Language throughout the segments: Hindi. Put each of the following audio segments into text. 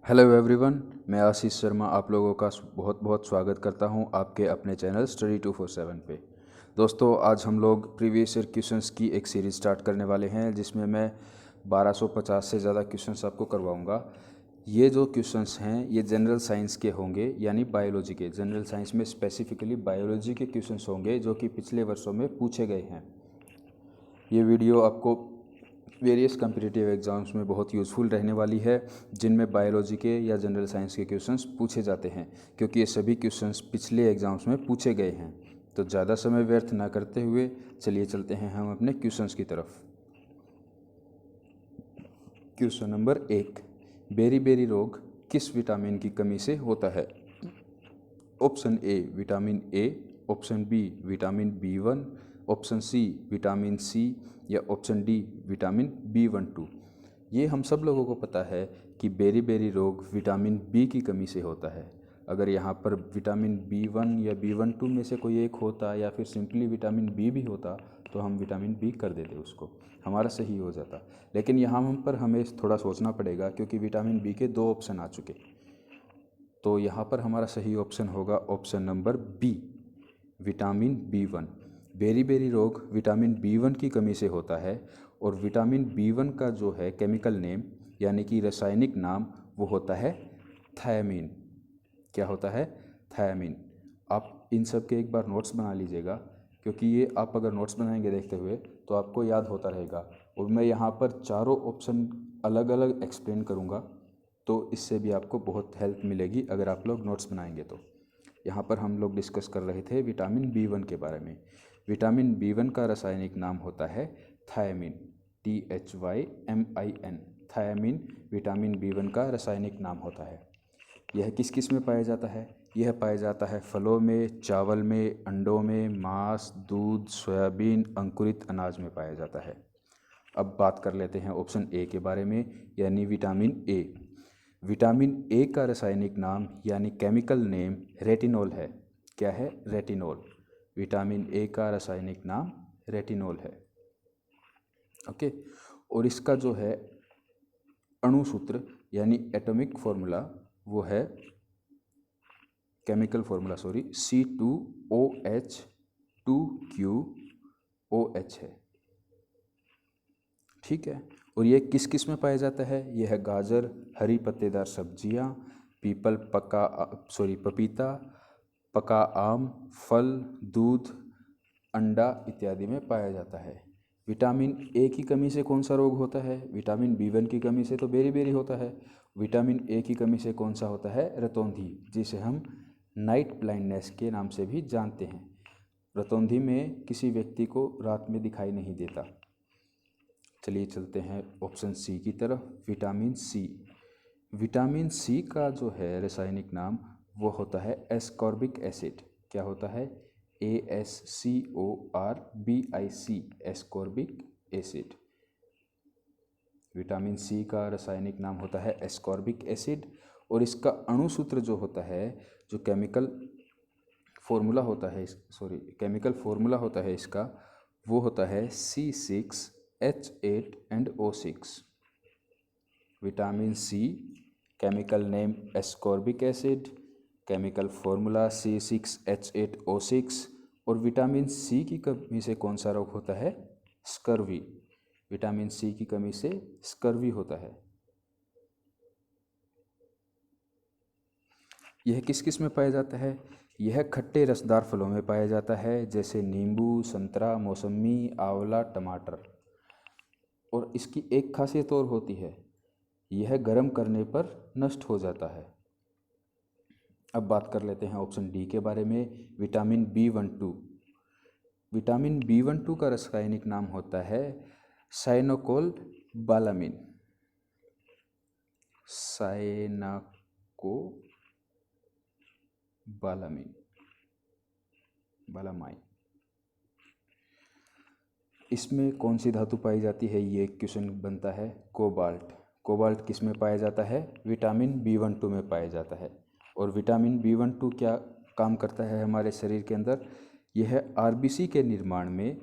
हेलो एवरीवन, मैं आशीष शर्मा आप लोगों का बहुत बहुत स्वागत करता हूं आपके अपने चैनल स्टडी 247 पे। दोस्तों, आज हम लोग प्रीवियस ईयर क्वेश्चंस की एक सीरीज़ स्टार्ट करने वाले हैं जिसमें मैं 1250 से ज़्यादा क्वेश्चंस आपको करवाऊंगा। ये जो क्वेश्चंस हैं ये जनरल साइंस के होंगे, यानी बायोलॉजी के। जनरल साइंस में स्पेसिफिकली बायोलॉजी के क्वेश्चंस होंगे जो कि पिछले वर्षों में पूछे गए हैं। ये वीडियो आपको वेरियस कम्पिटिटिव एग्ज़ाम्स में बहुत यूज़फुल रहने वाली है, जिनमें बायोलॉजी के या जनरल साइंस के क्वेश्चंस पूछे जाते हैं, क्योंकि ये सभी क्वेश्चंस पिछले एग्ज़ाम्स में पूछे गए हैं। तो ज़्यादा समय व्यर्थ ना करते हुए चलिए चलते हैं हम अपने क्वेश्चंस की तरफ। क्वेश्चन नंबर 1, बेरी रोग किस विटामिन की कमी से होता है? Option A vitamin A, option B vitamin B1, option C vitamin C, या ऑप्शन डी विटामिन B12। ये हम सब लोगों को पता है कि बेरी रोग विटामिन बी की कमी से होता है। अगर यहाँ पर विटामिन B1 या B12 में से कोई एक होता या फिर सिंपली विटामिन बी भी होता तो हम विटामिन बी कर देते, उसको हमारा सही हो जाता। लेकिन यहाँ हम पर हमें थोड़ा सोचना पड़ेगा, क्योंकि विटामिन बी के 2 ऑप्शन आ चुके। तो यहाँ पर हमारा सही ऑप्शन होगा option number B, vitamin B1। बेरी रोग विटामिन B1 की कमी से होता है, और विटामिन B1 का जो है केमिकल नेम यानी कि रासायनिक नाम वो होता है थायमीन। क्या होता है? थायमीन। आप इन सब के एक बार नोट्स बना लीजिएगा, क्योंकि ये आप अगर नोट्स बनाएंगे देखते हुए तो आपको याद होता रहेगा। और मैं यहाँ पर चारों ऑप्शन अलग अलग एक्सप्लेन करूँगा, तो इससे भी आपको बहुत हेल्प मिलेगी अगर आप लोग नोट्स बनाएंगे तो। यहाँ पर हम लोग डिस्कस कर रहे थे विटामिन B1 के बारे में। विटामिन B1 का रासायनिक नाम होता है thymine, THYMIN। Thymine vitamin B1 का रासायनिक नाम होता है। यह किस किस में पाया जाता है? यह पाया जाता है फलों में, चावल में, अंडों में, मांस, दूध, सोयाबीन, अंकुरित अनाज में पाया जाता है। अब बात कर लेते हैं ऑप्शन ए के बारे में, यानी विटामिन ए। विटामिन ए का रासायनिक नाम यानी केमिकल नेम रेटिनॉल है। क्या है? रेटिनॉल। विटामिन ए का रासायनिक नाम रेटिनॉल है। ओके। और इसका जो है अणु सूत्र यानी एटॉमिक फॉर्मूला वो है, केमिकल फॉर्मूला सॉरी, C2OH2QOH है। ठीक है। और ये किस किस में पाया जाता है? यह है गाजर, हरी पत्तेदार सब्जियां, पपीता, पका आम, फल, दूध, अंडा इत्यादि में पाया जाता है। विटामिन ए की कमी से कौन सा रोग होता है? विटामिन B1 की कमी से तो बेरी होता है। विटामिन ए की कमी से कौन सा होता है? रतौंधी, जिसे हम नाइट ब्लाइंडनेस के नाम से भी जानते हैं। रतौंधी में किसी व्यक्ति को रात में दिखाई नहीं देता। चलिए चलते हैं ऑप्शन सी की तरफ, विटामिन सी। विटामिन सी का जो है रासायनिक नाम वो होता है एस्कॉर्बिक एसिड। क्या होता है? ASCORBIC, ascorbic acid. Vitamin C का रासायनिक नाम होता है एस्कॉर्बिक एसिड, और इसका अणु सूत्र जो होता है, जो केमिकल फॉर्मूला होता है इसका, वो होता है C6H8 vitamin C, chemical name ascorbic acid, chemical formula C6H8O6। और विटामिन सी की कमी से कौन सा रोग होता है? स्कर्वी। विटामिन सी की कमी से स्कर्वी होता है। यह किस किस में पाया जाता है? यह खट्टे रसदार फलों में पाया जाता है, जैसे नींबू, संतरा, मौसमी, आंवला, टमाटर। और इसकी एक खासियत और होती है, यह गर्म करने पर नष्ट हो जाता है। अब बात कर लेते हैं ऑप्शन डी के बारे में, विटामिन B12। विटामिन B12 का रासायनिक नाम होता है साइनोकोल बालामीन। बालामाइन। इसमें कौन सी धातु पाई जाती है? ये क्वेश्चन बनता है। कोबाल्ट। कोबाल्ट किस में पाया जाता है? विटामिन B12 में पाया जाता है। और विटामिन B12 क्या काम करता है हमारे शरीर के अंदर? यह RBC के निर्माण में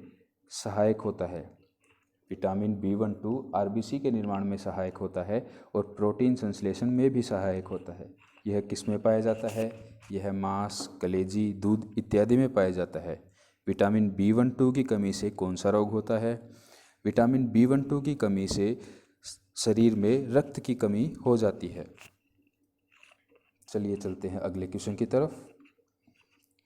सहायक होता है। विटामिन B12 आरबीसी के निर्माण में सहायक होता है और प्रोटीन संश्लेषण में भी सहायक होता है। यह किस में पाया जाता है? यह मांस, कलेजी, दूध इत्यादि में पाया जाता है। विटामिन B12 की कमी से कौन सा रोग होता है? विटामिन B12 की कमी से शरीर में रक्त की कमी हो जाती है। चलिए चलते हैं अगले क्वेश्चन की तरफ।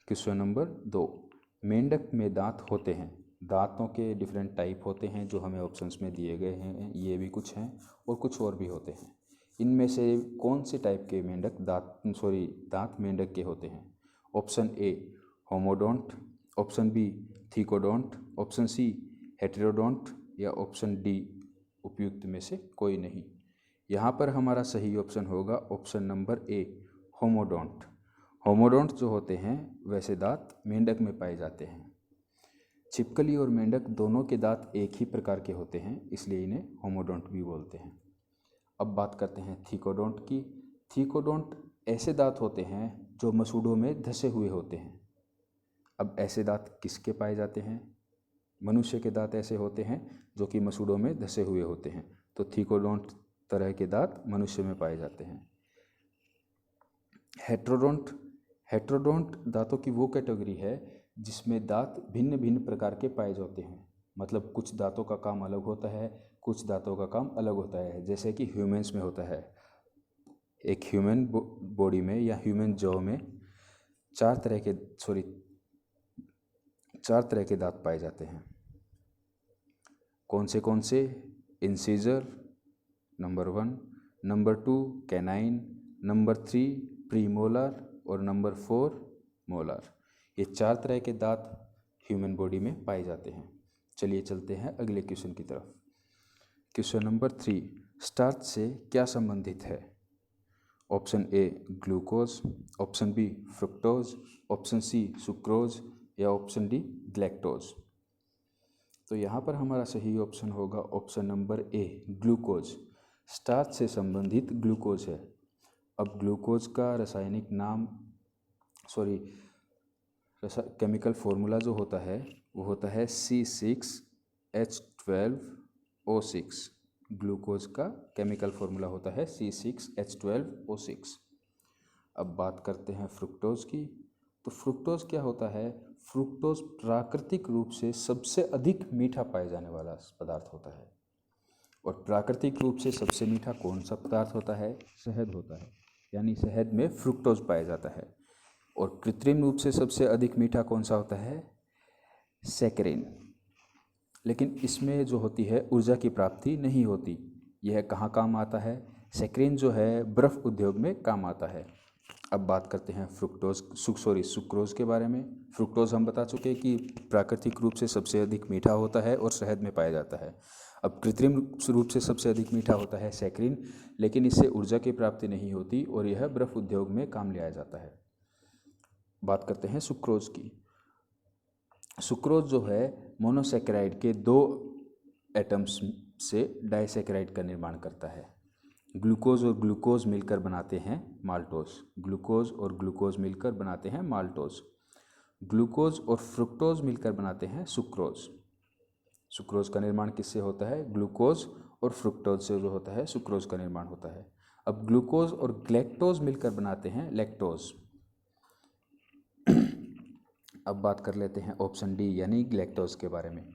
क्वेश्चन नंबर 2, मेंढक में दांत होते हैं। दांतों के डिफरेंट टाइप होते हैं जो हमें ऑप्शंस में दिए गए हैं, ये भी कुछ हैं और कुछ और भी होते हैं। इनमें से कौन से टाइप के मेंढक दांत मेंढक के होते हैं? Option A homodont, option B thecodont, option C heterodont या ऑप्शन डी उपयुक्त में से कोई नहीं। यहाँ पर हमारा सही ऑप्शन होगा ऑप्शन नंबर ए होमोडोंट। होमोडोंट जो होते हैं वैसे दांत मेंढक में पाए जाते हैं। छिपकली और मेंढक दोनों के दांत एक ही प्रकार के होते हैं, इसलिए इन्हें होमोडोंट भी बोलते हैं। अब बात करते हैं थीकोडोंट की। थीकोडोंट ऐसे दांत होते हैं जो मसूड़ों में धंसे हुए होते हैं। अब ऐसे दांत किसके पाए जाते हैं? मनुष्य के दांत ऐसे होते हैं जो कि मसूड़ों में धंसे हुए होते हैं, तो थीकोडोंट तरह के दांत मनुष्य में पाए जाते हैं। हेटेरोडोंट दांतों की वो कैटेगरी है जिसमें दांत भिन्न भिन्न प्रकार के पाए जाते हैं। मतलब कुछ दांतों का काम अलग होता है, कुछ दांतों का काम अलग होता है, जैसे कि ह्यूमंस में होता है। एक ह्यूमन बॉडी में या ह्यूमन जॉ में चार तरह के दांत पाए जाते हैं। कौन से? Incisor number 1, number 2 canine, number 3 premolar और नंबर 4 मोलर। ये 4 तरह के दांत ह्यूमन बॉडी में पाए जाते हैं। चलिए चलते हैं अगले क्वेश्चन की तरफ। क्वेश्चन नंबर 3, स्टार्च से क्या संबंधित है? Option A glucose, option B fructose, option C sucrose या ऑप्शन डी ग्लैक्टोज। तो यहाँ पर हमारा सही ऑप्शन होगा option number A glucose. Starch से संबंधित ग्लूकोज है। अब ग्लूकोज का रासायनिक नाम केमिकल फॉर्मूला जो होता है वो होता है C6H12O6। ग्लूकोज का केमिकल फॉर्मूला होता है C6H12O6। अब बात करते हैं फ्रुक्टोज की। तो फ्रुक्टोज क्या होता है? फ्रुक्टोज प्राकृतिक रूप से सबसे अधिक मीठा पाया जाने वाला पदार्थ होता है। और प्राकृतिक रूप से सबसे मीठा कौन सा पदार्थ होता है? शहद होता है, यानी शहद में फ्रुक्टोज पाया जाता है। और कृत्रिम रूप से सबसे अधिक मीठा कौन सा होता है? सैकरिन। लेकिन इसमें जो होती है ऊर्जा की प्राप्ति नहीं होती। यह कहाँ काम आता है? सैकरिन जो है बर्फ़ उद्योग में काम आता है। अब बात करते हैं सुक्रोज के बारे में। फ्रुक्टोज हम बता चुके कि प्राकृतिक रूप से सबसे अधिक मीठा होता है और शहद में पाया जाता है। अब कृत्रिम रूप से सबसे अधिक मीठा होता है सैकरिन, लेकिन इससे ऊर्जा की प्राप्ति नहीं होती और यह बर्फ़ उद्योग में काम लिया जाता है। बात करते हैं सुक्रोज की। सुक्रोज जो है मोनोसैकेराइड के 2 एटम्स से डाइसैकेराइड का निर्माण करता है। ग्लूकोज और ग्लूकोज मिलकर बनाते हैं माल्टोज। ग्लूकोज और ग्लूकोज मिलकर बनाते हैं माल्टोज। ग्लूकोज और फ्रुक्टोज मिलकर बनाते हैं सुक्रोज। सुक्रोज का निर्माण किससे होता है? ग्लूकोज और फ्रुक्टोज से जो होता है सुक्रोज का निर्माण होता है। अब ग्लूकोज और ग्लैक्टोज मिलकर बनाते हैं लैक्टोज। अब बात कर लेते हैं ऑप्शन डी यानी ग्लैक्टोज के बारे में।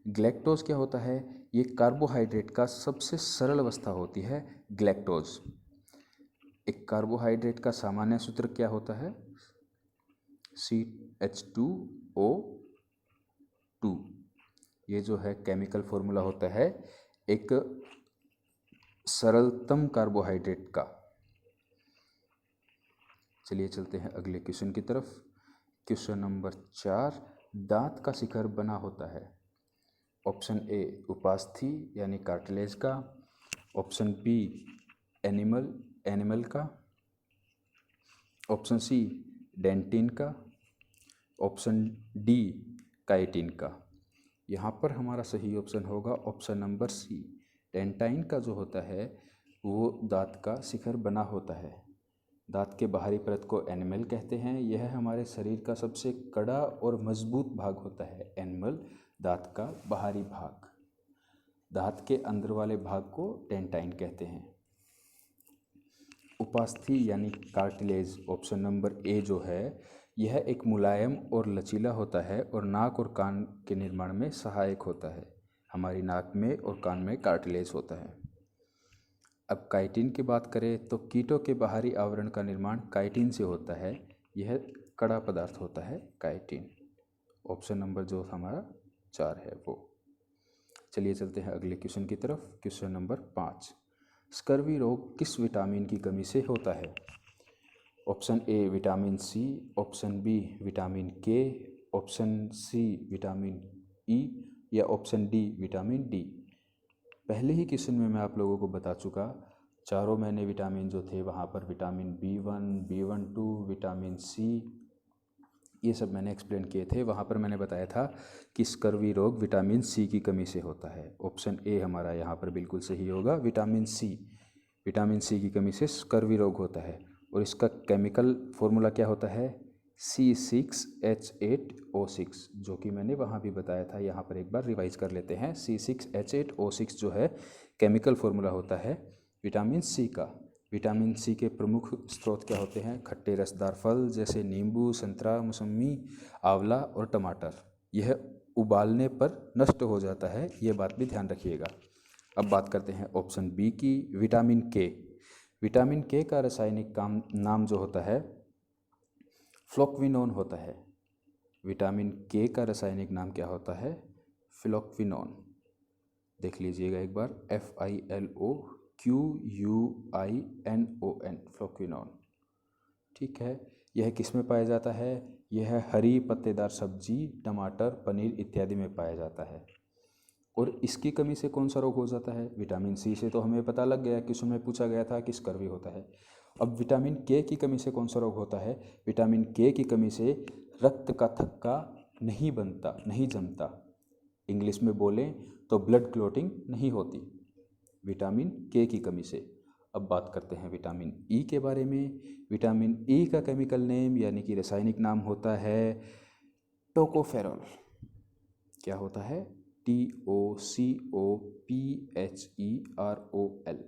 ग्लैक्टोज क्या होता है? ये कार्बोहाइड्रेट का सबसे सरल अवस्था होती है ग्लैक्टोज। एक कार्बोहाइड्रेट का सामान्य सूत्र क्या होता है? CH2O2। ये जो है केमिकल फॉर्मूला होता है एक सरलतम कार्बोहाइड्रेट का। चलिए चलते हैं अगले क्वेश्चन की तरफ। क्वेश्चन नंबर 4, दांत का शिखर बना होता है। ऑप्शन ए उपास्थि यानी कार्टिलेज का, ऑप्शन बी एनिमल का, ऑप्शन सी डेंटिन का, ऑप्शन डी काइटिन का। यहाँ पर हमारा सही ऑप्शन होगा ऑप्शन नंबर सी। डेंटाइन का जो होता है वो दांत का शिखर बना होता है। दांत के बाहरी परत को एनिमल कहते हैं। यह हमारे शरीर का सबसे कड़ा और मजबूत भाग होता है। एनिमल दांत का बाहरी भाग। दांत के अंदर वाले भाग को डेंटाइन कहते हैं। उपास्थि यानी कार्टिलेज, ऑप्शन नंबर ए जो है, यह एक मुलायम और लचीला होता है और नाक और कान के निर्माण में सहायक होता है। हमारी नाक में और कान में कार्टिलेज होता है। अब काइटिन की बात करें तो कीटों के बाहरी आवरण का निर्माण काइटिन से होता है। यह कड़ा पदार्थ होता है काइटिन। ऑप्शन नंबर जो हमारा 4 है वो। चलिए चलते हैं अगले क्वेश्चन की तरफ। क्वेश्चन नंबर 5, स्कर्वी रोग किस विटामिन की कमी से होता है? Option A vitamin C, option B vitamin K, option C vitamin E या ऑप्शन डी विटामिन डी। पहले ही क्वेश्चन में मैं आप लोगों को बता चुका, चारों मैंने विटामिन जो थे वहाँ पर vitamin B1, B12, vitamin C, ये सब मैंने एक्सप्लेन किए थे। वहाँ पर मैंने बताया था कि स्कर्वी रोग विटामिन सी की कमी से होता है। ऑप्शन ए हमारा यहाँ पर बिल्कुल सही होगा, विटामिन सी। विटामिन सी की कमी से स्कर्वी रोग होता है और इसका केमिकल फॉर्मूला क्या होता है? C6H8O6, जो कि मैंने वहाँ भी बताया था। यहाँ पर एक बार रिवाइज कर लेते हैं। C6H8O6 जो है केमिकल फॉर्मूला होता है विटामिन सी का। विटामिन सी के प्रमुख स्रोत क्या होते हैं? खट्टे रसदार फल जैसे नींबू, संतरा, मौसमी, आंवला और टमाटर। यह उबालने पर नष्ट हो जाता है, ये बात भी ध्यान रखिएगा। अब बात करते हैं ऑप्शन बी की, विटामिन के। विटामिन के का रासायनिक नाम जो होता है फ्लोक्विनोन होता है। विटामिन के का रासायनिक नाम क्या होता है? फ्लोक्विनोन। देख लीजिएगा एक बार, FILOQUINON, फ्लोक्विनोन। ठीक है, यह किस में पाया जाता है? यह हरी पत्तेदार सब्जी, टमाटर, पनीर इत्यादि में पाया जाता है। और इसकी कमी से कौन सा रोग हो जाता है? विटामिन सी से तो हमें पता लग गया, क्वेश्चन में पूछा गया था कि स्कर्वी होता है। अब विटामिन के की कमी से कौन सा रोग होता है? विटामिन के की कमी से रक्त का थक्का नहीं बनता, नहीं जमता। इंग्लिश में बोलें तो ब्लड क्लॉटिंग नहीं होती विटामिन के की कमी से। अब बात करते हैं विटामिन ई के बारे में। विटामिन ई का केमिकल नेम यानी कि रासायनिक नाम होता है टोकोफेरॉल। क्या होता है? TOCOPHEROL।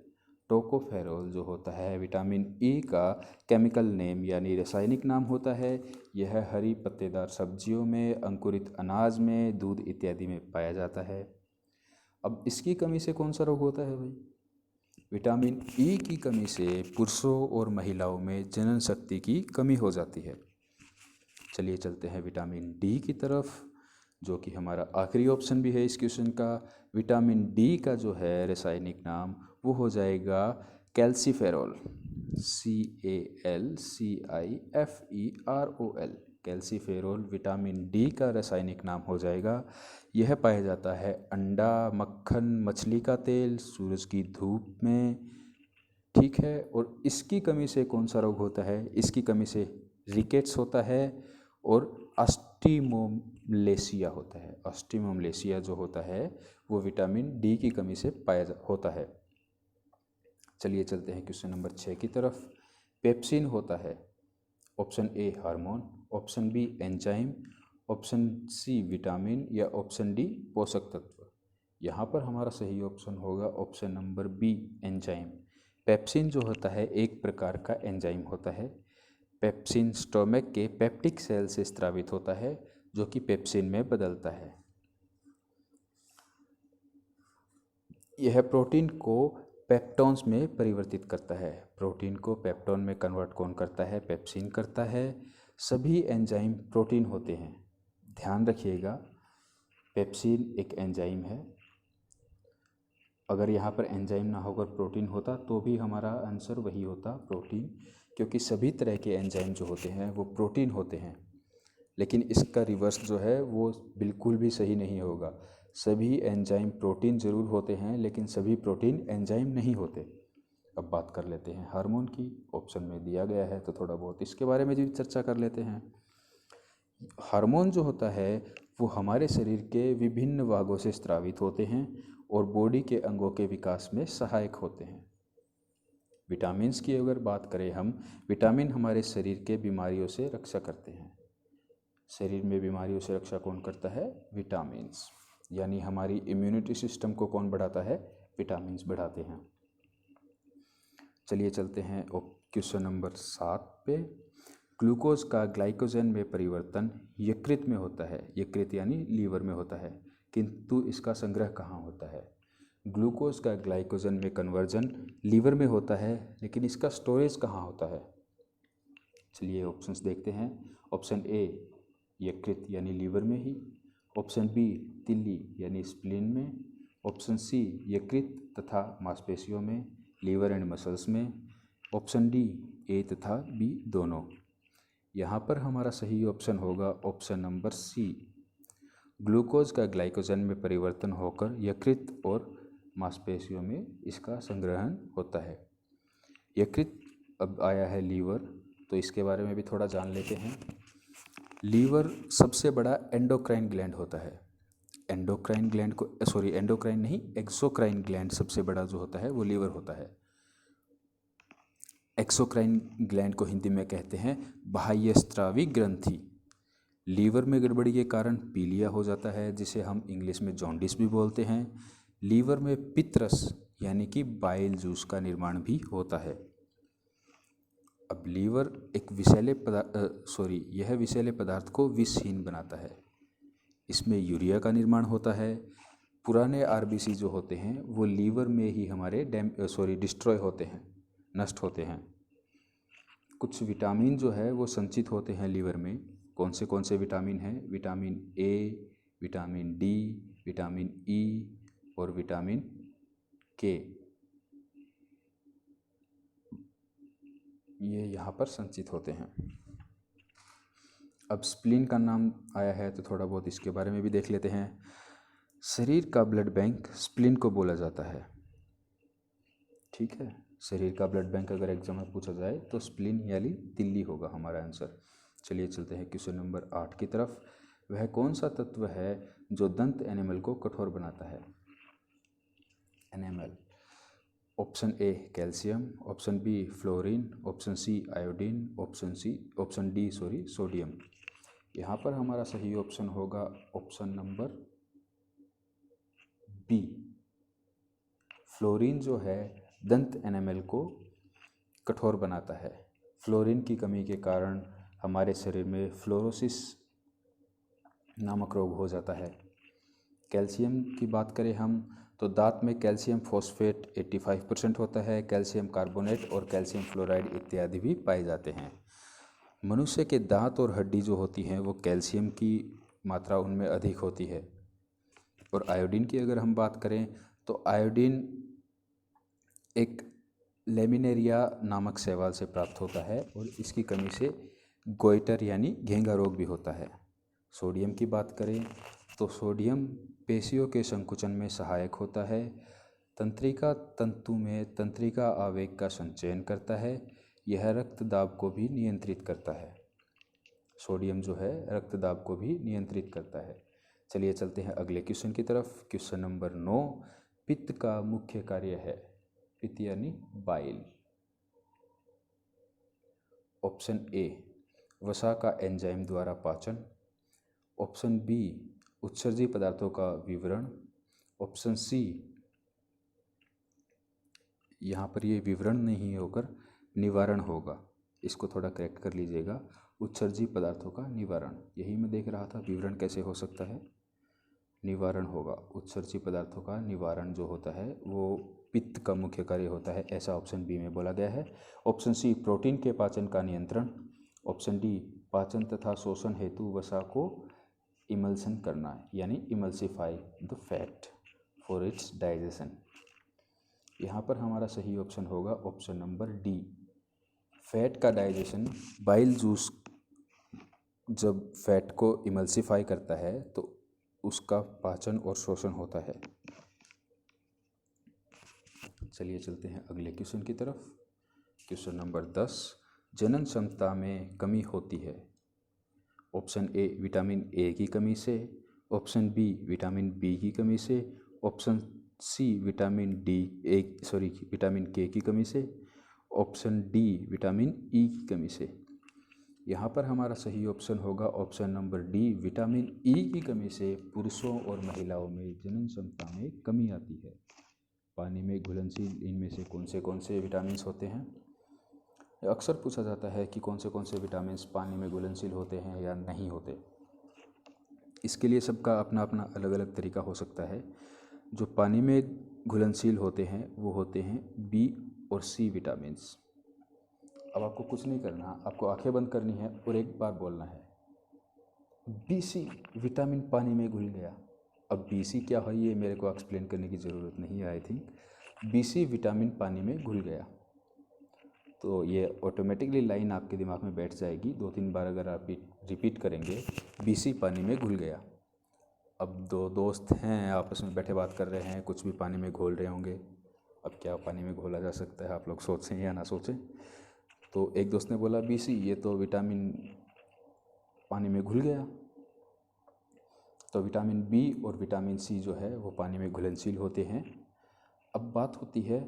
टोकोफेरॉल जो होता है विटामिन ई का केमिकल नेम यानी रासायनिक नाम होता है। यह हरी पत्तेदार सब्जियों में, अंकुरित अनाज में, दूध इत्यादि में पाया जाता है। अब इसकी कमी से कौन सा रोग होता है भाई? विटामिन ई की कमी से पुरुषों और महिलाओं में जनन शक्ति की कमी हो जाती है। चलिए चलते हैं विटामिन डी की तरफ, जो कि हमारा आखिरी ऑप्शन भी है इस क्वेश्चन का। विटामिन डी का जो है रासायनिक नाम वो हो जाएगा calciferol, CALCIFEROL। Calciferol vitamin D का रासायनिक नाम हो जाएगा। यह पाया जाता है अंडा, मक्खन, मछली का तेल, सूरज की धूप में। ठीक है, और इसकी कमी से कौन सा रोग होता है? इसकी कमी से रिकेट्स होता है और ऑस्टियोमलेशिया होता है। ऑस्टियोमलेशिया जो होता है वो विटामिन डी की कमी से होता है। चलिए चलते हैं क्वेश्चन नंबर 6 की तरफ। पेप्सिन होता है option A hormone, option B enzyme, option C vitamin या ऑप्शन डी पोषक तत्व। यहाँ पर हमारा सही ऑप्शन होगा option number B enzyme. Pepsin जो होता है एक प्रकार का एंजाइम होता है। पेप्सिन स्टोमक के पेप्टिक सेल से स्रावित होता है जो कि पेप्सिन में बदलता है। यह प्रोटीन को पेप्टोन्स में परिवर्तित करता है। प्रोटीन को पेप्टोन में कन्वर्ट कौन करता है? पेप्सिन करता है। सभी एंजाइम प्रोटीन होते हैं, ध्यान रखिएगा। पेप्सिन एक एंजाइम है। अगर यहाँ पर एंजाइम ना होकर प्रोटीन होता तो भी हमारा आंसर वही होता, प्रोटीन, क्योंकि सभी तरह के एंजाइम जो होते हैं वो प्रोटीन होते हैं। लेकिन इसका रिवर्स जो है वो बिल्कुल भी सही नहीं होगा। सभी एंजाइम प्रोटीन ज़रूर होते हैं लेकिन सभी प्रोटीन एंजाइम नहीं होते। अब बात कर लेते हैं हार्मोन की। ऑप्शन में दिया गया है तो थोड़ा बहुत इसके बारे में भी चर्चा कर लेते हैं। हार्मोन जो होता है वो हमारे शरीर के विभिन्न भागों से स्रावित होते हैं और बॉडी के अंगों के विकास में सहायक होते हैं। विटामिन्स की अगर बात करें हम, विटामिन हमारे शरीर के बीमारियों से रक्षा करते हैं। शरीर में बीमारियों से रक्षा कौन करता है? विटामिन्स। यानी हमारी इम्यूनिटी सिस्टम को कौन बढ़ाता है? विटामिन्स बढ़ाते हैं। चलिए चलते हैं क्वेश्चन नंबर 7 पे। ग्लूकोज का ग्लाइकोजन में परिवर्तन यकृत में होता है, यकृत यानी लीवर में होता है, किंतु इसका संग्रह कहाँ होता है? ग्लूकोज का ग्लाइकोजन में कन्वर्जन लीवर में होता है, लेकिन इसका स्टोरेज कहाँ होता है? चलिए ऑप्शंस देखते हैं। ऑप्शन ए यकृत यानी लीवर में ही, ऑप्शन बी तिल्ली यानी स्प्लीन में, ऑप्शन सी यकृत तथा मांसपेशियों में, लीवर एंड मसल्स में, ऑप्शन डी ए तथा बी दोनों। यहाँ पर हमारा सही ऑप्शन होगा ऑप्शन नंबर सी। ग्लूकोज का ग्लाइकोजन में परिवर्तन होकर यकृत और मांसपेशियों में इसका संग्रहण होता है। यकृत अब आया है लीवर, तो इसके बारे में भी थोड़ा जान लेते हैं। लीवर सबसे बड़ा एंडोक्राइन ग्लैंड होता है। एंडोक्राइन ग्लैंड को एंडोक्राइन नहीं, एक्सोक्राइन ग्लैंड सबसे बड़ा जो होता है वो लीवर होता है। एक्सोक्राइन ग्लैंड को हिंदी में कहते हैं बाह्यस्रावी ग्रंथि। लीवर में गड़बड़ी के कारण पीलिया हो जाता है, जिसे हम इंग्लिश में जॉन्डिस भी बोलते हैं। लीवर में पित्तरस यानी कि बाइल जूस का निर्माण भी होता है। अब लीवर एक यह विषैले पदार्थ को विषहीन बनाता है। इसमें यूरिया का निर्माण होता है। पुराने आरबीसी जो होते हैं वो लीवर में ही हमारे डिस्ट्रॉय होते हैं, नष्ट होते हैं। कुछ विटामिन जो है वो संचित होते हैं लीवर में। कौन से विटामिन हैं? Vitamin A, vitamin D, vitamin ई और विटामिन के, ये यहाँ पर संचित होते हैं। अब स्प्लीन का नाम आया है तो थोड़ा बहुत इसके बारे में भी देख लेते हैं। शरीर का ब्लड बैंक स्प्लीन को बोला जाता है। ठीक है, शरीर का ब्लड बैंक अगर एग्जाम में पूछा जाए तो स्प्लीन यानी तिल्ली होगा हमारा आंसर। चलिए चलते हैं क्वेश्चन नंबर 8 की तरफ। वह कौन सा तत्व है जो दंत एनिमल को कठोर बनाता है? Animal. Option A calcium, option B fluorine, option C iodine, option D sodium. यहाँ पर हमारा सही ऑप्शन होगा ऑप्शन नंबर बी। फ्लोरीन जो है दंत एनिमल को कठोर बनाता है। फ्लोरीन की कमी के कारण हमारे शरीर में फ्लोरोसिस नामक रोग हो जाता है। कैल्शियम की बात करें हम तो दांत में कैल्शियम फॉस्फेट 85% होता है, कैल्शियम कार्बोनेट और कैल्शियम फ्लोराइड इत्यादि भी पाए जाते हैं। मनुष्य के दांत और हड्डी जो होती हैं वो कैल्शियम की मात्रा उनमें अधिक होती है। और आयोडीन की अगर हम बात करें तो आयोडीन एक लेमिनेरिया नामक शैवाल से प्राप्त होता है और इसकी कमी से गोइटर यानी घेंघा रोग भी होता है। सोडियम की बात करें तो सोडियम पेशियों के संकुचन में सहायक होता है। तंत्रिका तंतु में तंत्रिका आवेग का संचयन करता है। यह रक्त दाब को भी नियंत्रित करता है। सोडियम जो है रक्त दाब को भी नियंत्रित करता है। चलिए चलते हैं अगले क्वेश्चन की तरफ। Question number 9। पित्त का मुख्य कार्य है? पित्त यानी बाइल। ऑप्शन ए वसा का एंजाइम द्वारा पाचन, ऑप्शन बी उत्सर्जी पदार्थों का विवरण, ऑप्शन सी, यहाँ पर ये विवरण नहीं होकर निवारण होगा, इसको थोड़ा करेक्ट कर लीजिएगा। उत्सर्जी पदार्थों का निवारण, यही मैं देख रहा था विवरण कैसे हो सकता है, निवारण होगा। उत्सर्जी पदार्थों का निवारण जो होता है वो पित्त का मुख्य कार्य होता है, ऐसा ऑप्शन बी में बोला गया है। ऑप्शन सी प्रोटीन के पाचन का नियंत्रण, ऑप्शन डी पाचन तथा शोषण हेतु वसा को इमल्सन करना यानी emulsify the fat for its digestion. यहाँ पर हमारा सही ऑप्शन होगा ऑप्शन नंबर डी। फैट का डाइजेशन, बाइल जूस जब फैट को इमल्सिफाई करता है तो उसका पाचन और शोषण होता है। चलिए चलते हैं अगले क्वेश्चन की तरफ। Question number 10। जनन क्षमता में कमी होती है? ऑप्शन ए विटामिन ए की कमी से, ऑप्शन बी विटामिन बी की कमी से, ऑप्शन सी विटामिन के की कमी से, ऑप्शन डी विटामिन ई की कमी से। यहाँ पर हमारा सही ऑप्शन होगा ऑप्शन नंबर डी, विटामिन ई की कमी से पुरुषों और महिलाओं में जनन क्षमता में कमी आती है। पानी में घुलनशील इनमें से कौन से विटामिन होते हैं? अक्सर पूछा जाता है कि कौन से विटामिन पानी में घुलनशील होते हैं या नहीं होते। इसके लिए सबका अपना अपना अलग अलग तरीका हो सकता है। जो पानी में घुलनशील होते हैं वो होते हैं बी और सी विटामिन्स। अब आपको कुछ नहीं करना, आपको आंखें बंद करनी है और एक बार बोलना है बी सी विटामिन पानी में घुल गया। अब बी सी क्या है ये मेरे को एक्सप्लेन करने की ज़रूरत नहीं है। I think B C vitamin पानी में घुल गया, तो ये ऑटोमेटिकली लाइन आपके दिमाग में बैठ जाएगी। 2-3 बार अगर आप रिपीट करेंगे बी सी पानी में घुल गया। अब दो दोस्त हैं आपस में बैठे बात कर रहे हैं, कुछ भी पानी में घोल रहे होंगे। अब क्या पानी में घोला जा सकता है, आप लोग सोचें या ना सोचें। तो एक दोस्त ने बोला बी सी, ये तो विटामिन पानी में घुल गया। तो विटामिन बी और विटामिन सी जो है वो पानी में घुलनशील होते हैं। अब बात होती है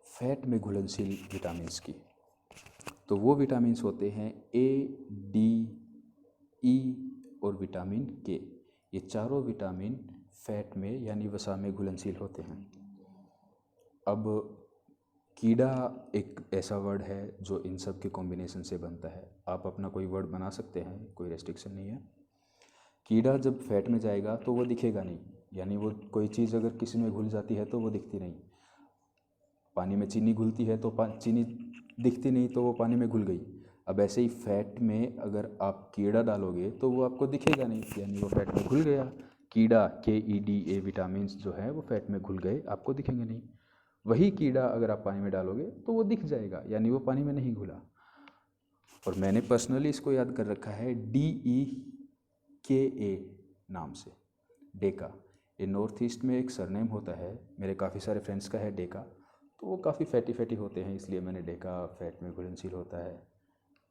फैट में घुलनशील विटामिन्स की। तो वो विटामिन्स होते हैं ए, डी, ई और विटामिन के। ये चारों विटामिन फैट में यानी वसा में घुलनशील होते हैं। अब कीड़ा एक ऐसा वर्ड है जो इन सब के कॉम्बिनेशन से बनता है। आप अपना कोई वर्ड बना सकते हैं, कोई रेस्ट्रिक्शन नहीं है। कीड़ा जब फैट में जाएगा तो वो दिखेगा नहीं, यानी वो कोई चीज़ अगर किसी में घुल जाती है तो वो दिखती नहीं। पानी में चीनी घुलती है तो चीनी दिखती नहीं, तो वो पानी में घुल गई। अब ऐसे ही फैट में अगर आप कीड़ा डालोगे तो वो आपको दिखेगा नहीं, यानी वो फैट में घुल गया। कीड़ा KEDA विटामिन जो है वो फैट में घुल गए, आपको दिखेंगे नहीं। वही कीड़ा अगर आप पानी में डालोगे तो वो दिख जाएगा, यानी वो पानी में नहीं घुला। और मैंने पर्सनली इसको याद कर रखा है DEKA नाम से, डेका। ये नॉर्थ ईस्ट में एक सरनेम होता है, मेरे काफ़ी सारे फ्रेंड्स का है डेका। तो वो काफ़ी फैटी होते हैं, इसलिए मैंने डेका फैट में घुलनशील होता है,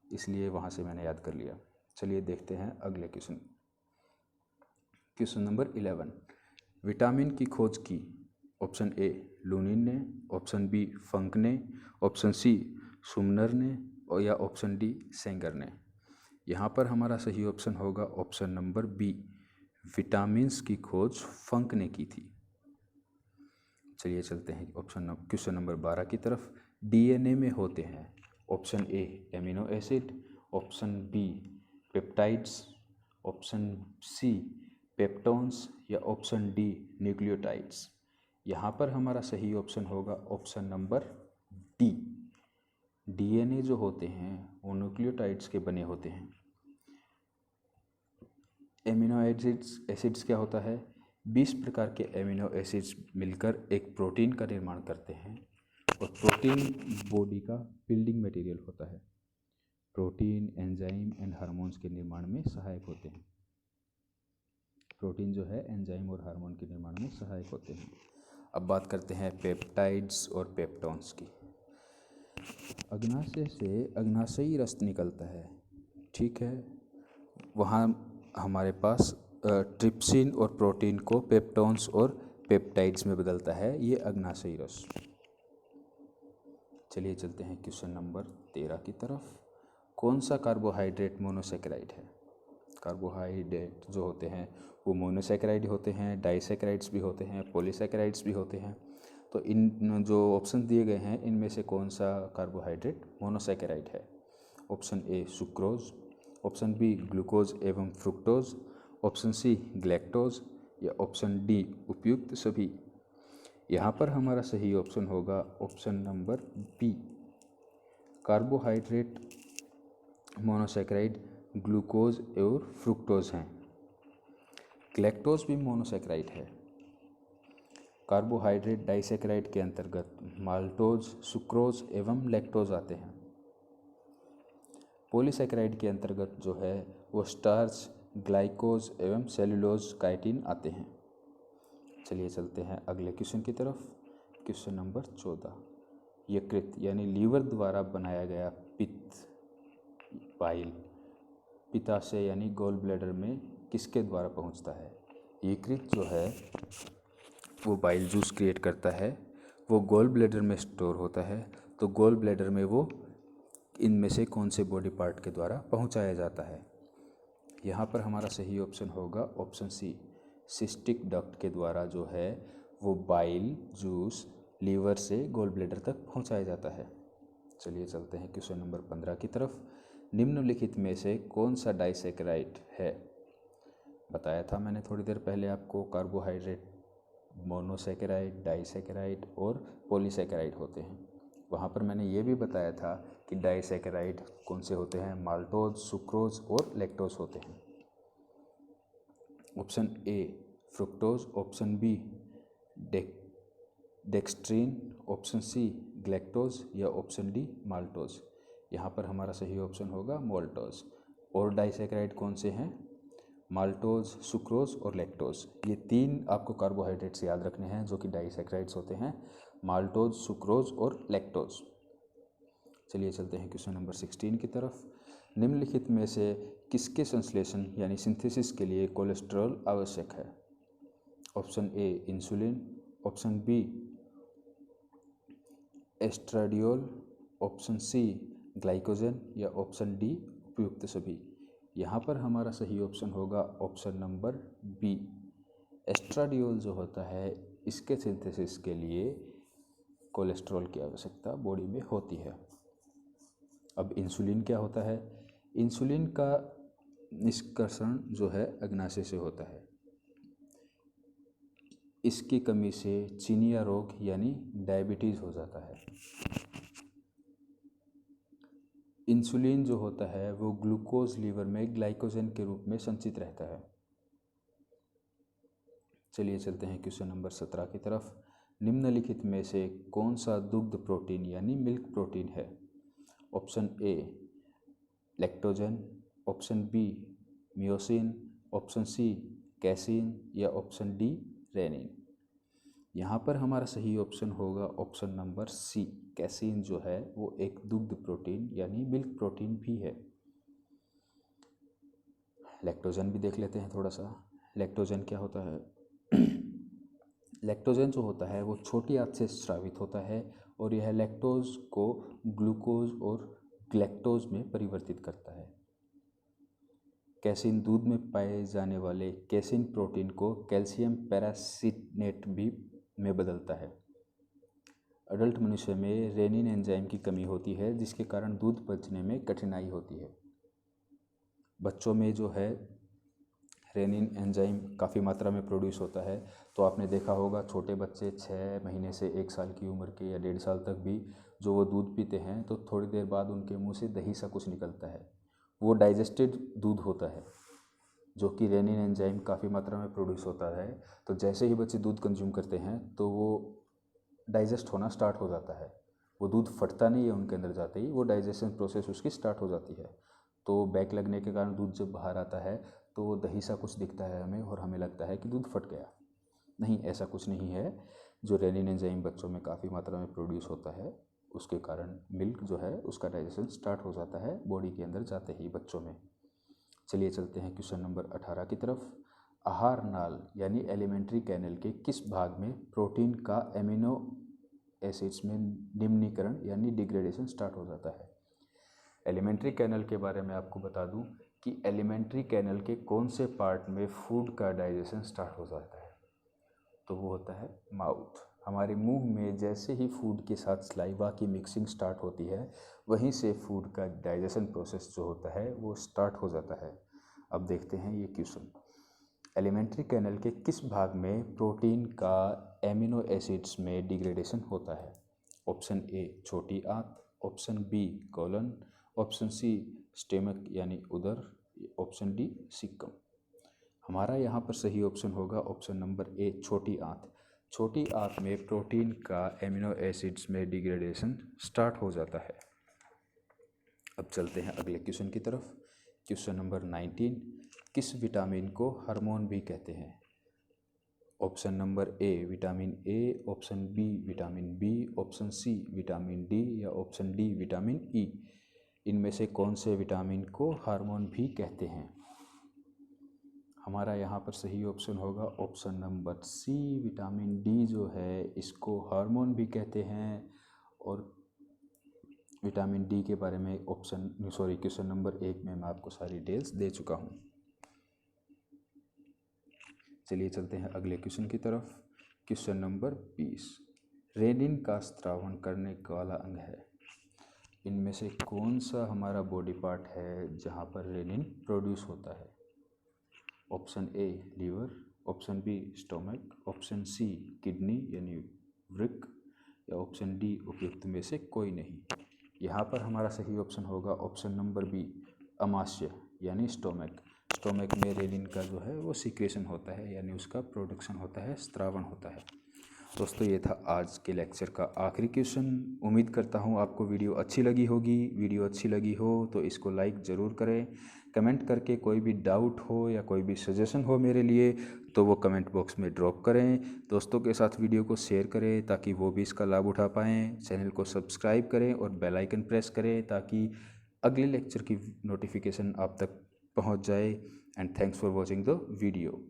इसलिए वहाँ से मैंने याद कर लिया। चलिए देखते हैं अगले क्वेश्चन नंबर 11। विटामिन की खोज की ऑप्शन ए लूनिन ने, ऑप्शन बी फंक ने, ऑप्शन सी सुमनर ने और या ऑप्शन डी सेंगर ने। यहाँ पर हमारा सही ऑप्शन होगा ऑप्शन नंबर बी, विटामिन्स की खोज फंक ने की थी। चलिए चलते हैं क्वेश्चन नंबर 12 की तरफ। DNA में होते हैं option A amino acid, option B peptides, option C peptones या ऑप्शन डी न्यूक्लियोटाइड्स। यहाँ पर हमारा सही ऑप्शन होगा ऑप्शन नंबर डी। DNA जो होते हैं वो न्यूक्लियोटाइड्स के बने होते हैं। एमिनो एसिड्स क्या होता है? 20 प्रकार के एमिनो एसिड्स मिलकर एक प्रोटीन का निर्माण करते हैं, और प्रोटीन बॉडी का बिल्डिंग मटेरियल होता है। प्रोटीन एंजाइम एंड हार्मोन्स के निर्माण में सहायक होते हैं। प्रोटीन जो है एंजाइम और हार्मोन के निर्माण में सहायक होते हैं। अब बात करते हैं पेप्टाइड्स और पेप्टोन्स की। अग्नाशय से अग्नाशयी रस निकलता है, ठीक है। वहाँ हमारे पास ट्रिप्सिन और प्रोटीन को पेप्टोन्स और पेप्टाइड्स में बदलता है ये अग्नाशयी रस। चलिए चलते हैं क्वेश्चन नंबर 13 की तरफ। कौन सा कार्बोहाइड्रेट मोनोसेकेराइड है? कार्बोहाइड्रेट जो होते हैं वो मोनोसेकेराइड होते हैं, डाइसेकेराइड्स भी होते हैं, पॉलीसेकेराइड्स भी होते हैं। तो इन जो ऑप्शन दिए गए हैं इनमें से कौन सा कार्बोहाइड्रेट मोनोसेकेराइड है? Option A sucrose, option B glucose एवं फ्रुक्टोज, ऑप्शन सी ग्लैक्टोज या ऑप्शन डी उपयुक्त सभी। यहाँ पर हमारा सही ऑप्शन होगा option number B, carbohydrate monosaccharide glucose और फ्रुक्टोज हैं। ग्लैक्टोज भी मोनोसेकेराइड है। कार्बोहाइड्रेट डाइसेकेराइड के अंतर्गत माल्टोज, सुक्रोज एवं लैक्टोज आते हैं। पॉलीसेकेराइड के अंतर्गत जो है वो स्टार्च, ग्लाइकोज एवं सेलुलोज, काइटिन आते हैं। चलिए चलते हैं अगले क्वेश्चन की तरफ। Question number 14। यकृत यानी लीवर द्वारा बनाया गया पित्त बाइल पित्ताशय यानी गॉल ब्लैडर में किसके द्वारा पहुंचता है? यकृत जो है वो बाइल जूस क्रिएट करता है, वो गॉल ब्लैडर में स्टोर होता है। तो गॉल ब्लैडर में वो इनमें से कौन से बॉडी पार्ट के द्वारा पहुंचाया जाता है। यहाँ पर हमारा सही ऑप्शन होगा ऑप्शन सी, सिस्टिक डक्ट के द्वारा जो है वो बाइल जूस लीवर से गॉल ब्लैडर तक पहुंचाया जाता है। चलिए चलते हैं क्वेश्चन नंबर 15 की तरफ। निम्नलिखित में से कौन सा डाइसैकेराइड है। बताया था मैंने थोड़ी देर पहले आपको, कार्बोहाइड्रेट मोनोसैकेराइड, डाइसैकेराइड और पॉलीसैकेराइड होते हैं। वहाँ पर मैंने ये भी बताया था कि डाइसैकेराइड कौन से होते हैं, माल्टोज, सुक्रोज और लैक्टोज होते हैं। Option A fructose, option B dextrin, option C galactose या ऑप्शन डी माल्टोज। यहाँ पर हमारा सही ऑप्शन होगा माल्टोज। और डाइसैकेराइड कौन से हैं, माल्टोज, सुक्रोज और लैक्टोज। ये तीन आपको कार्बोहाइड्रेट्स याद रखने हैं जो कि डाइसैकेराइड्स होते हैं, माल्टोज, सुक्रोज और लैक्टोज। चलिए चलते हैं क्वेश्चन नंबर 16 की तरफ। निम्नलिखित में से किसके संश्लेषण यानी सिंथेसिस के लिए कोलेस्ट्रॉल आवश्यक है। Option A insulin, option B estradiol, option C glycogen या ऑप्शन डी उपयुक्त सभी। यहाँ पर हमारा सही ऑप्शन होगा ऑप्शन नंबर बी, एस्ट्राडियोल जो होता है इसके सिंथेसिस के लिए कोलेस्ट्रॉल की आवश्यकता बॉडी में होती है। अब इंसुलिन क्या होता है, इंसुलिन का निष्कर्षण जो है अग्नाशय से होता है। इसकी कमी से चीनिया रोग यानी डायबिटीज़ हो जाता है। इंसुलिन जो होता है वो ग्लूकोज लीवर में ग्लाइकोजन के रूप में संचित रहता है। चलिए चलते हैं क्वेश्चन नंबर 17 की तरफ। निम्नलिखित में से कौन सा दुग्ध प्रोटीन यानी मिल्क प्रोटीन है। Option A lactogen, option B myosin, option C casein या ऑप्शन डी रेनिन। यहाँ पर हमारा सही ऑप्शन होगा ऑप्शन नंबर सी, कैसीन जो है वो एक दुग्ध प्रोटीन यानी मिल्क प्रोटीन भी है। लैक्टोजन भी देख लेते हैं थोड़ा सा। लैक्टोजन क्या होता है लैक्टोजन जो होता है वो छोटी आंत से स्रावित होता है और यह लैक्टोज को ग्लूकोज और ग्लैक्टोज में परिवर्तित करता है। कैसीन दूध में पाए जाने वाले कैसीन प्रोटीन को कैल्शियम पैरासिनेट भी में बदलता है। अडल्ट मनुष्य में रेनिन एंजाइम की कमी होती है जिसके कारण दूध पचने में कठिनाई होती है। बच्चों में जो है रेनिन एंजाइम काफ़ी मात्रा में प्रोड्यूस होता है। तो आपने देखा होगा छोटे बच्चे 6 महीने से 1 साल की उम्र के या 1.5 साल तक भी जो वो दूध पीते हैं तो थोड़ी देर बाद उनके मुंह से दही सा कुछ निकलता है, वो डाइजेस्टेड दूध होता है जो कि रेनिन एंजाइम काफ़ी मात्रा में प्रोड्यूस होता है। तो जैसे ही बच्चे दूध कंज्यूम करते हैं तो वो डाइजेस्ट होना स्टार्ट हो जाता है। वो दूध फटता नहीं है उनके अंदर जाते ही, वो डाइजेशन प्रोसेस उसकी स्टार्ट हो जाती है। तो बैक लगने के कारण दूध जब बाहर आता है तो वो दही सा कुछ दिखता है हमें और हमें लगता है कि दूध फट गया। नहीं, ऐसा कुछ नहीं है। जो रेनिन एंजाइम बच्चों में काफ़ी मात्रा में प्रोड्यूस होता है उसके कारण मिल्क जो है उसका डाइजेशन स्टार्ट हो जाता है बॉडी के अंदर जाते ही बच्चों में। चलिए चलते हैं क्वेश्चन नंबर 18 की तरफ। आहार नाल यानी एलिमेंट्री कैनल के किस भाग में प्रोटीन का एमिनो एसिड्स में निम्नीकरण यानी डिग्रेडेशन स्टार्ट हो जाता है। एलिमेंट्री कैनल के बारे में आपको बता दूं कि एलिमेंट्री कैनल के कौन से पार्ट में फूड का डाइजेशन स्टार्ट हो जाता है, तो वो होता है माउथ। हमारे मुंह में जैसे ही फूड के साथ सलाइवा की मिक्सिंग स्टार्ट होती है वहीं से फूड का डाइजेशन प्रोसेस जो होता है वो स्टार्ट हो जाता है। अब देखते हैं ये क्वेश्चन। एलिमेंट्री कैनल के किस भाग में प्रोटीन का एमिनो एसिड्स में डिग्रेडेशन होता है। ऑप्शन ए छोटी आंत, option B colon, option C stomach यानी उदर, ऑप्शन डी सिक्कम। हमारा यहाँ पर सही ऑप्शन होगा ऑप्शन नंबर ए छोटी आंत। छोटी आंत में प्रोटीन का एमिनो एसिड्स में डिग्रेडेशन स्टार्ट हो जाता है। अब चलते हैं अगले क्वेश्चन की तरफ। क्वेश्चन नंबर 19, किस विटामिन को हार्मोन भी कहते हैं। Option number A vitamin A, option B vitamin B, option C vitamin D या ऑप्शन डी विटामिन ई। इनमें से कौन से विटामिन को हार्मोन भी कहते हैं। हमारा यहाँ पर सही ऑप्शन होगा option number C, vitamin D जो है इसको हार्मोन भी कहते हैं। और विटामिन डी के बारे में क्वेश्चन नंबर 1 में मैं आपको सारी डिटेल्स दे चुका हूँ। चलिए चलते हैं अगले क्वेश्चन की तरफ। क्वेश्चन नंबर 20, रेनिन का स्रावन करने वाला अंग है। इनमें से कौन सा हमारा बॉडी पार्ट है जहाँ पर रेनिन प्रोड्यूस होता है? Option A liver, option B stomach, option C kidney यानी वृक्क, या ऑप्शन डी उपयुक्त में से कोई नहीं। यहाँ पर हमारा सही ऑप्शन होगा ऑप्शन नंबर बी अमाशय यानी स्टोमक। स्टोमक में रेनिन का जो है वो सिक्रेशन होता है, यानी उसका प्रोडक्शन होता है, स्रावन होता है। दोस्तों ये था आज के लेक्चर का आखिरी क्वेश्चन। उम्मीद करता हूँ आपको वीडियो अच्छी लगी होगी। वीडियो अच्छी लगी हो तो इसको लाइक ज़रूर करें। कमेंट करके कोई भी डाउट हो या कोई भी सजेशन हो मेरे लिए तो वो कमेंट बॉक्स में ड्रॉप करें। दोस्तों के साथ वीडियो को शेयर करें ताकि वो भी इसका लाभ उठा पाएँ। चैनल को सब्सक्राइब करें और बेल आइकन प्रेस करें ताकि अगले लेक्चर की नोटिफिकेशन आप तक पहुंच जाए। And thanks for watching the video.